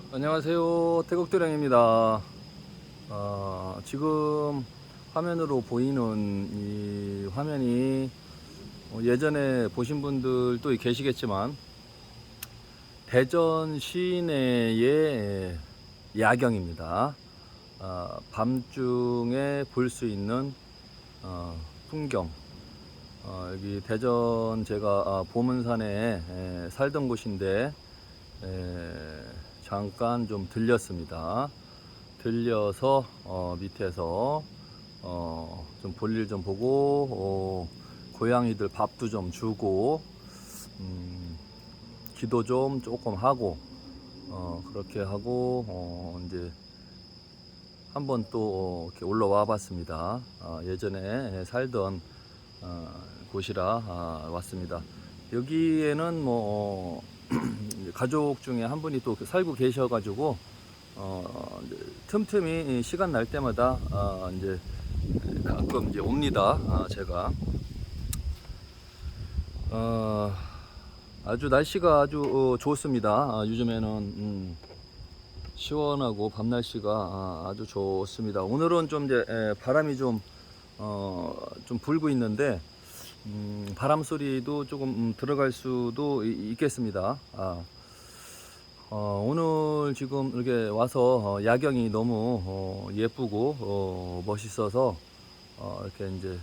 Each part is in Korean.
안녕하세요, 태국도령입니다. 지금 화면으로 보이는 이 화면이 예전에 보신 분들도 계시겠지만 대전 시내의 야경입니다. 밤중에 볼 수 있는 풍경. 여기 대전 제가 보문산에 살던 곳인데 잠깐 좀 들렸습니다. 들려서 밑에서 좀 볼일 좀 보고 고양이들 밥도 좀 주고 기도 좀 조금 하고 그렇게 하고 이제 한번 또 이렇게 올라와 봤습니다. 예전에 살던 곳이라 왔습니다. 여기에는 뭐 가족 중에 한 분이 또 살고 계셔가지고 틈틈이 시간 날 때마다 이제 가끔 이제 옵니다. 제가 아주 날씨가 아주 좋습니다. 요즘에는 시원하고 밤 날씨가 아주 좋습니다. 오늘은 좀 이제 바람이 좀 불고 있는데 바람 소리도 조금 들어갈 수도 있겠습니다. 오늘 지금 이렇게 와서 야경이 너무 예쁘고 멋있어서 이렇게 이제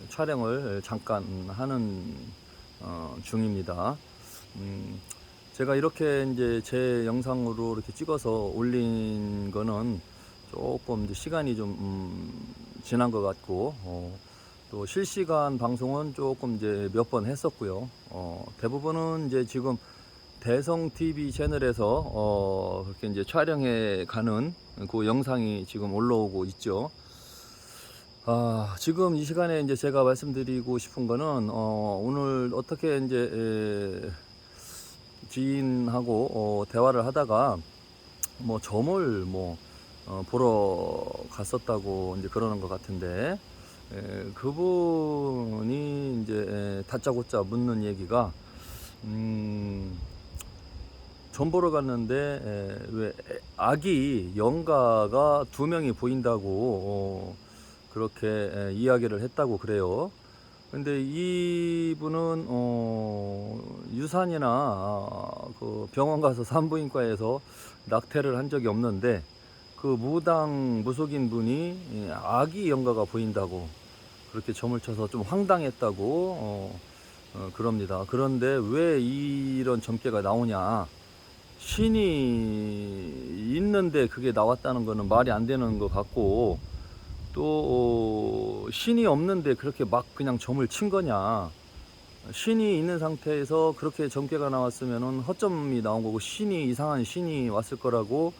촬영을 잠깐 하는 중입니다. 제가 이렇게 이제 제 영상으로 이렇게 찍어서 올린 거는 조금 이제 시간이 좀 지난 것 같고 또 실시간 방송은 조금 이제 몇 번 했었고요. 대부분은 이제 지금 대성 TV 채널에서 그렇게 이제 촬영해 가는 그 영상이 지금 올라오고 있죠. 지금 이 시간에 이제 제가 말씀드리고 싶은 거는 오늘 어떻게 이제 지인하고 대화를 하다가 뭐 점을 보러 갔었다고 이제 그러는 것 같은데 그분이 이제 다짜고짜 묻는 얘기가 점 보러 갔는데 왜 아기 영가가 2명이 보인다고 그렇게 이야기를 했다고 그래요. 근데 이분은 유산이나 그 병원 가서 산부인과에서 낙태를 한 적이 없는데 그 무당 무속인 분이 아기 영가가 보인다고 그렇게 점을 쳐서 좀 황당했다고 그럽니다. 그런데 왜 이런 점괘가 나오냐? 신이 있는데 그게 나왔다는 거는 말이 안 되는 것 같고 또 신이 없는데 그렇게 막 그냥 점을 친 거냐? 신이 있는 상태에서 그렇게 점괘가 나왔으면은 허점이 나온 거고 신이 이상한 신이 왔을 거라고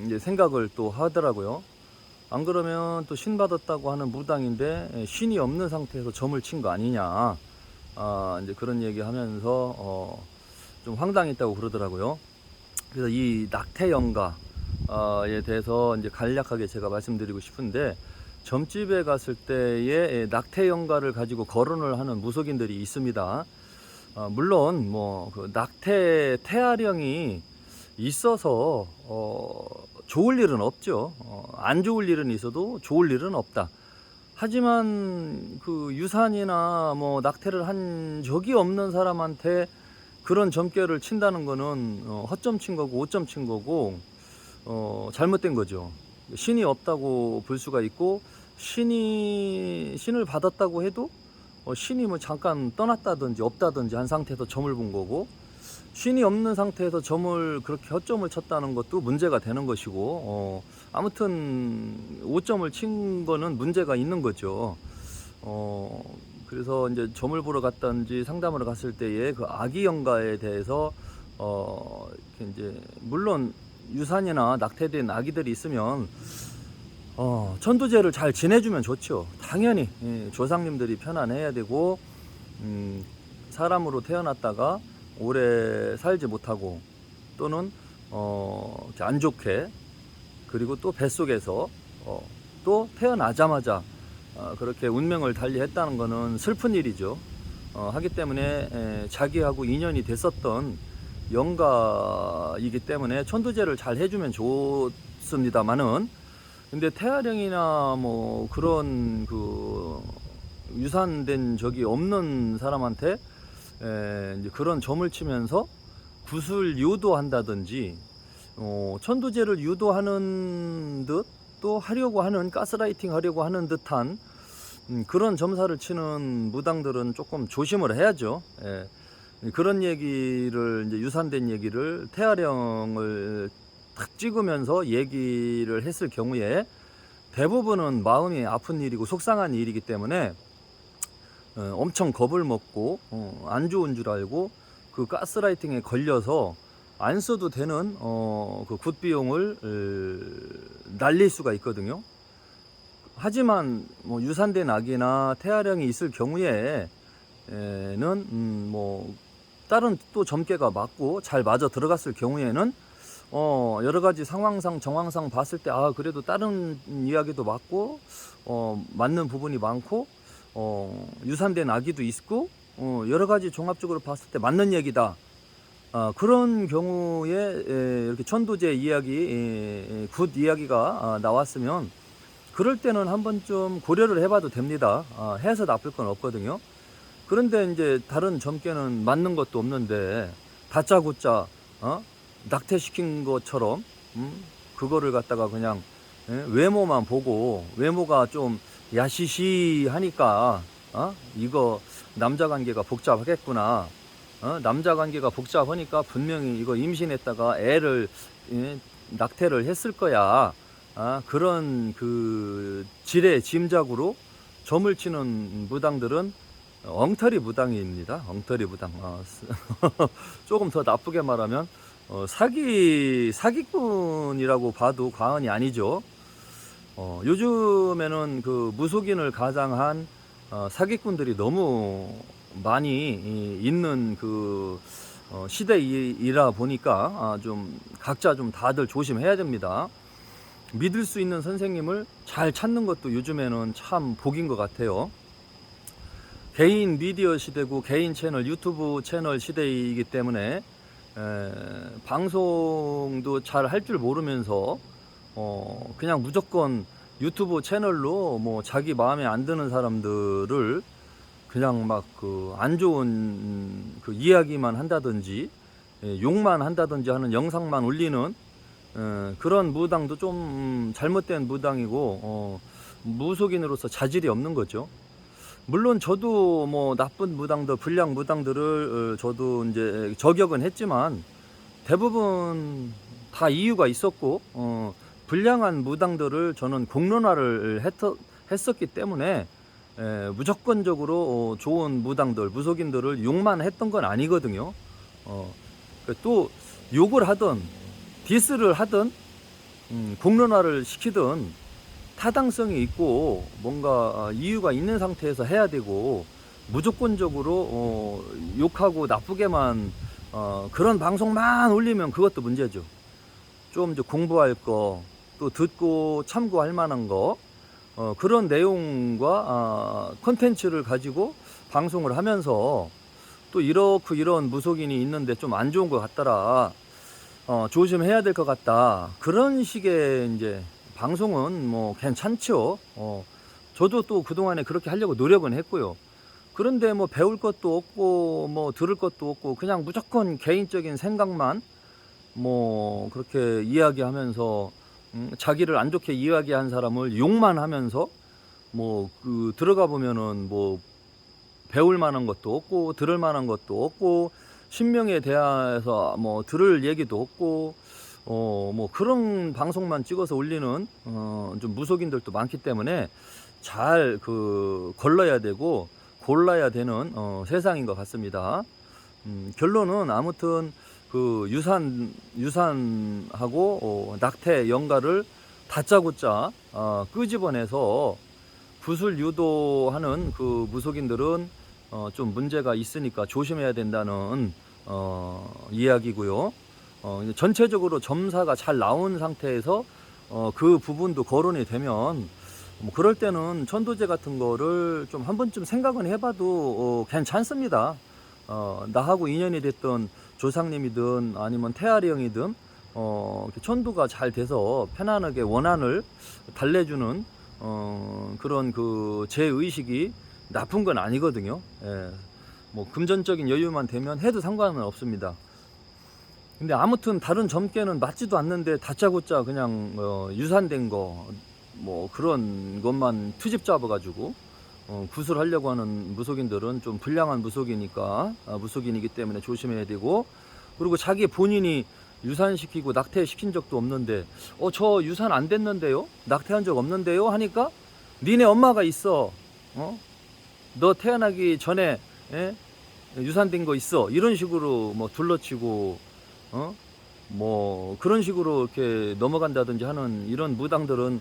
이제 생각을 또 하더라고요. 안 그러면 또 신 받았다고 하는 무당인데 신이 없는 상태에서 점을 친 거 아니냐? 이제 그런 얘기 하면서 좀 황당했다고 그러더라고요. 그래서 이 낙태 영가에 대해서 이제 간략하게 제가 말씀드리고 싶은데 점집에 갔을 때에 낙태 영가를 가지고 거론을 하는 무속인들이 있습니다. 물론 그 낙태 태아령이 있어서 좋을 일은 없죠. 안 좋을 일은 있어도 좋을 일은 없다. 하지만 그 유산이나 낙태를 한 적이 없는 사람한테 그런 점괘를 친다는 거는 허점 친 거고 오점 친 거고 잘못된 거죠. 신이 없다고 볼 수가 있고 신을 받았다고 해도 신이 잠깐 떠났다든지 없다든지 한 상태에서 점을 본 거고 신이 없는 상태에서 점을 그렇게 허점을 쳤다는 것도 문제가 되는 것이고 아무튼 오점을 친 거는 문제가 있는 거죠. 그래서 이제 점을 보러 갔든지 상담을 갔을 때에 그 아기 영가에 대해서 이렇게 이제 물론 유산이나 낙태된 아기들이 있으면 천도제를 잘 지내주면 좋죠. 당연히 조상님들이 편안해야 되고 사람으로 태어났다가 오래 살지 못하고 또는 안 좋게 그리고 또 뱃속에서 또 태어나자마자 그렇게 운명을 달리했다는 것은 슬픈 일이죠. 하기 때문에 자기하고 인연이 됐었던 영가이기 때문에 천도제를 잘 해주면 좋습니다만은, 근데 태아령이나 뭐 그런 그 유산된 적이 없는 사람한테 이제 그런 점을 치면서 굿을 유도한다든지, 천도제를 유도하는 듯 또 하려고 하는, 가스라이팅 하려고 하는 듯한 그런 점사를 치는 무당들은 조금 조심을 해야죠. 그런 얘기를, 이제 유산된 얘기를 태아령을 탁 찍으면서 얘기를 했을 경우에 대부분은 마음이 아픈 일이고 속상한 일이기 때문에 엄청 겁을 먹고 안 좋은 줄 알고 그 가스라이팅에 걸려서 안 써도 되는 그 굿비용을 날릴 수가 있거든요. 하지만 뭐 유산된 악이나 태아령이 있을 경우에는 뭐 다른 또 점괘가 맞고 잘 맞아 들어갔을 경우에는 여러 가지 상황상 정황상 봤을 때 그래도 다른 이야기도 맞고 맞는 부분이 많고 유산된 악의도 있고 여러 가지 종합적으로 봤을 때 맞는 얘기다. 그런 경우에 이렇게 천도제 이야기, 굿 이야기가 나왔으면 그럴 때는 한 번쯤 고려를 해봐도 됩니다. 해서 나쁠 건 없거든요. 그런데 이제 다른 점괘는 맞는 것도 없는데 다짜고짜 낙태시킨 것처럼 그거를 갖다가 그냥 외모만 보고, 외모가 좀 야시시하니까 이거 남자관계가 복잡하겠구나, 남자관계가 복잡하니까 분명히 이거 임신했다가 애를 낙태를 했을 거야, 그런 그 지레 짐작으로 점을 치는 무당들은 엉터리 무당입니다. 엉터리 무당. 조금 더 나쁘게 말하면 사기꾼이라고 봐도 과언이 아니죠. 요즘에는 그 무속인을 가장한 사기꾼들이 너무 많이 있는 그 시대이라 보니까 좀 각자 좀 다들 조심해야 됩니다. 믿을 수 있는 선생님을 잘 찾는 것도 요즘에는 참 복인 것 같아요. 개인 미디어 시대고 개인 채널, 유튜브 채널 시대이기 때문에 방송도 잘 할 줄 모르면서 그냥 무조건 유튜브 채널로 뭐 자기 마음에 안 드는 사람들을 그냥 막 그 안 좋은 그 이야기만 한다든지 욕만 한다든지 하는 영상만 올리는 그런 무당도 좀 잘못된 무당이고 무속인으로서 자질이 없는 거죠. 물론 저도 뭐 나쁜 무당들, 불량 무당들을 저도 이제 저격은 했지만 대부분 다 이유가 있었고 불량한 무당들을 저는 공론화를 했었기 때문에 무조건적으로 좋은 무당들, 무속인들을 욕만 했던 건 아니거든요. 또 욕을 하든 디스를 하든 공론화를 시키든 타당성이 있고 뭔가 이유가 있는 상태에서 해야 되고, 무조건적으로 욕하고 나쁘게만 그런 방송만 올리면 그것도 문제죠. 좀 이제 공부할 거, 또 듣고 참고할 만한 거, 그런 내용과 컨텐츠를 가지고 방송을 하면서 또 이렇고 이런 무속인이 있는데 좀 안 좋은 것 같더라, 조심해야 될 것 같다, 그런 식의 이제 방송은 뭐 괜찮죠. 저도 또 그동안에 그렇게 하려고 노력은 했고요. 그런데 뭐 배울 것도 없고 뭐 들을 것도 없고 그냥 무조건 개인적인 생각만 뭐 그렇게 이야기하면서 자기를 안 좋게 이야기한 사람을 욕만 하면서 뭐 그 들어가 보면은 뭐 배울 만한 것도 없고 들을 만한 것도 없고 신명에 대해서 뭐 들을 얘기도 없고 뭐 그런 방송만 찍어서 올리는 좀 무속인들도 많기 때문에 잘 그 걸러야 되고 골라야 되는 세상인 것 같습니다. 결론은 아무튼 그 유산하고 낙태 영가를 다짜고짜 끄집어내서 굿을 유도하는 그 무속인들은 좀 문제가 있으니까 조심해야 된다는 이야기고요. 전체적으로 점사가 잘 나온 상태에서 그 부분도 거론이 되면 뭐 그럴 때는 천도제 같은 거를 좀 한 번쯤 생각은 해봐도 괜찮습니다. 나하고 인연이 됐던 조상님이든 아니면 태아리 형이든 이렇게 천도가 잘 돼서 편안하게 원한을 달래주는 그런 그 제 의식이 나쁜 건 아니거든요. 예. 뭐 금전적인 여유만 되면 해도 상관은 없습니다. 근데 아무튼 다른 점괘는 맞지도 않는데 다짜고짜 그냥 유산된 거 뭐 그런 것만 트집 잡아가지고 구술하려고 하는 무속인들은 좀 불량한 무속이니까 무속인이기 때문에 조심해야 되고, 그리고 자기 본인이 유산시키고 낙태시킨 적도 없는데 저 유산 안 됐는데요? 낙태한 적 없는데요? 하니까 니네 엄마가 있어. 너 태어나기 전에 유산된 거 있어. 이런 식으로 뭐 둘러치고 뭐 그런 식으로 이렇게 넘어간다든지 하는 이런 무당들은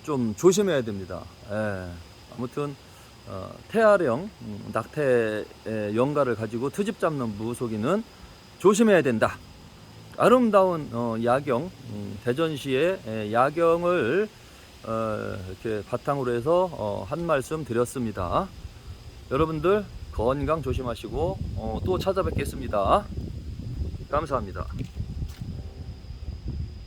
좀 조심해야 됩니다. 예. 아무튼 태아령 낙태의 영가를 가지고 트집 잡는 무속인은 조심해야 된다. 아름다운 야경, 대전시의 야경을 이렇게 바탕으로 해서 한 말씀 드렸습니다. 여러분들 건강 조심하시고 또 찾아뵙겠습니다. 감사합니다.